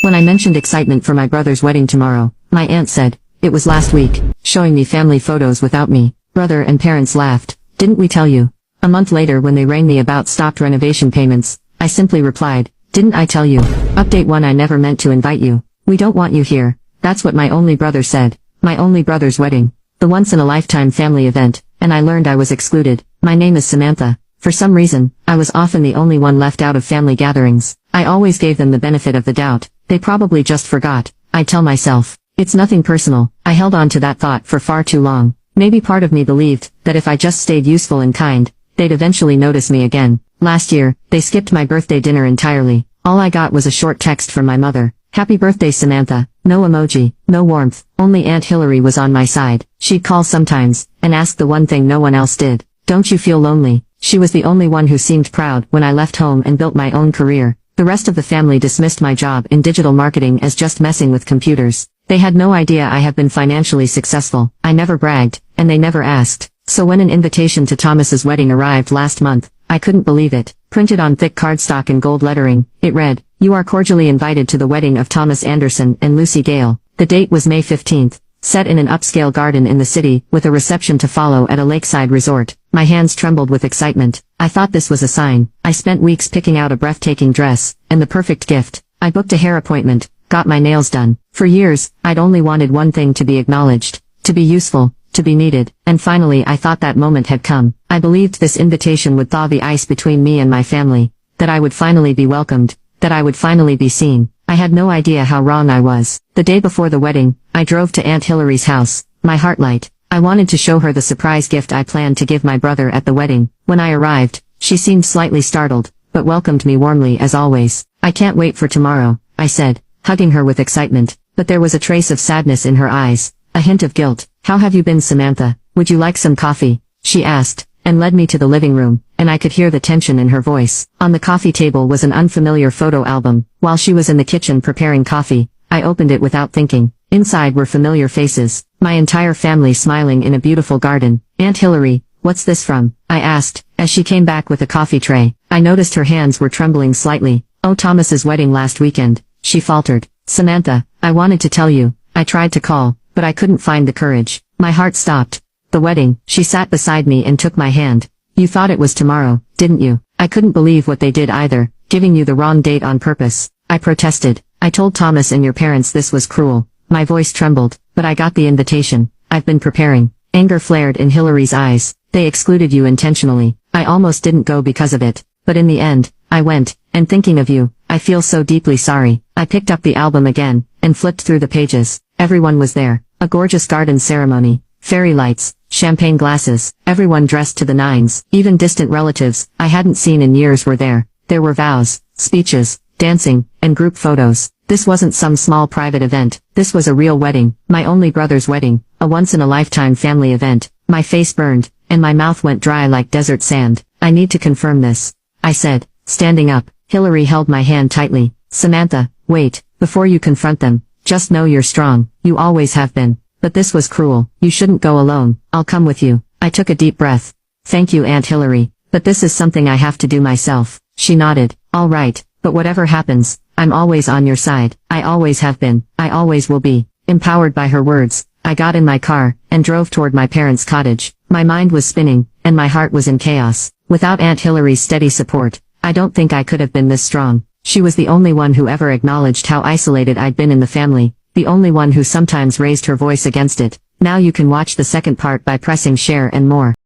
When I mentioned excitement for my brother's wedding tomorrow, my aunt said, "It was last week," showing me family photos without me. Brother and parents laughed. "Didn't we tell you?" A month later when they rang me about stopped renovation payments, I simply replied, "Didn't I tell you? Update 1 I never meant to invite you. We don't want you here." That's what my only brother said. My only brother's wedding. The once-in-a-lifetime family event, and I learned I was excluded. My name is Samantha. For some reason, I was often the only one left out of family gatherings. I always gave them the benefit of the doubt. They probably just forgot. I tell myself, it's nothing personal. I held on to that thought for far too long. Maybe part of me believed that if I just stayed useful and kind, they'd eventually notice me again. Last year, they skipped my birthday dinner entirely. All I got was a short text from my mother. "Happy birthday, Samantha." No emoji, no warmth, only Aunt Hillary was on my side. She'd call sometimes, and ask the one thing no one else did. "Don't you feel lonely?" She was the only one who seemed proud when I left home and built my own career. The rest of the family dismissed my job in digital marketing as just messing with computers. They had no idea I have been financially successful. I never bragged, and they never asked. So when an invitation to Thomas's wedding arrived last month, I couldn't believe it. Printed on thick cardstock in gold lettering, it read, "You are cordially invited to the wedding of Thomas Anderson and Lucy Gale." The date was May 15th, set in an upscale garden in the city, with a reception to follow at a lakeside resort. My hands trembled with excitement. I thought this was a sign. I spent weeks picking out a breathtaking dress, and the perfect gift. I booked a hair appointment, got my nails done. For years, I'd only wanted one thing: to be acknowledged, to be useful, to be needed, and finally I thought that moment had come. I believed this invitation would thaw the ice between me and my family, that I would finally be welcomed, that I would finally be seen. I had no idea how wrong I was. The day before the wedding, I drove to Aunt Hillary's house, my heart light. I wanted to show her the surprise gift I planned to give my brother at the wedding. When I arrived, she seemed slightly startled, but welcomed me warmly as always. "I can't wait for tomorrow," I said, hugging her with excitement, but there was a trace of sadness in her eyes, a hint of guilt. "How have you been, Samantha? Would you like some coffee?" she asked, and led me to the living room, and I could hear the tension in her voice. On the coffee table was an unfamiliar photo album. While she was in the kitchen preparing coffee, I opened it without thinking. Inside were familiar faces, my entire family smiling in a beautiful garden. "Aunt Hillary, what's this from?" I asked, as she came back with a coffee tray. I noticed her hands were trembling slightly. "Oh, Thomas's wedding last weekend," she faltered. "Samantha, I wanted to tell you. I tried to call, but I couldn't find the courage." My heart stopped. "The wedding." She sat beside me and took my hand. "You thought it was tomorrow, didn't you?" I couldn't believe what they did either, giving you the wrong date on purpose. I protested. "I told Thomas and your parents this was cruel." My voice trembled, but I got the invitation. "I've been preparing." Anger flared in Hillary's eyes. "They excluded you intentionally." I almost didn't go because of it, but in the end, I went, and thinking of you, I feel so deeply sorry. I picked up the album again, and flipped through the pages. Everyone was there. A gorgeous garden ceremony, fairy lights, champagne glasses, everyone dressed to the nines. Even distant relatives I hadn't seen in years were there. There were vows, speeches, dancing, and group photos. This wasn't some small private event. This was a real wedding, my only brother's wedding, a once-in-a-lifetime family event. My face burned, and my mouth went dry like desert sand. "I need to confirm this," I said, standing up. Hillary held my hand tightly. "Samantha, wait, before you confront them, just know you're strong. You always have been. But this was cruel. You shouldn't go alone. I'll come with you." I took a deep breath. "Thank you, Aunt Hillary, but this is something I have to do myself." She nodded. "All right, but whatever happens, I'm always on your side. I always have been. I always will be." Empowered by her words, I got in my car, and drove toward my parents' cottage. My mind was spinning, and my heart was in chaos. Without Aunt Hillary's steady support, I don't think I could have been this strong. She was the only one who ever acknowledged how isolated I'd been in the family, the only one who sometimes raised her voice against it. Now you can watch the second part by pressing share and more.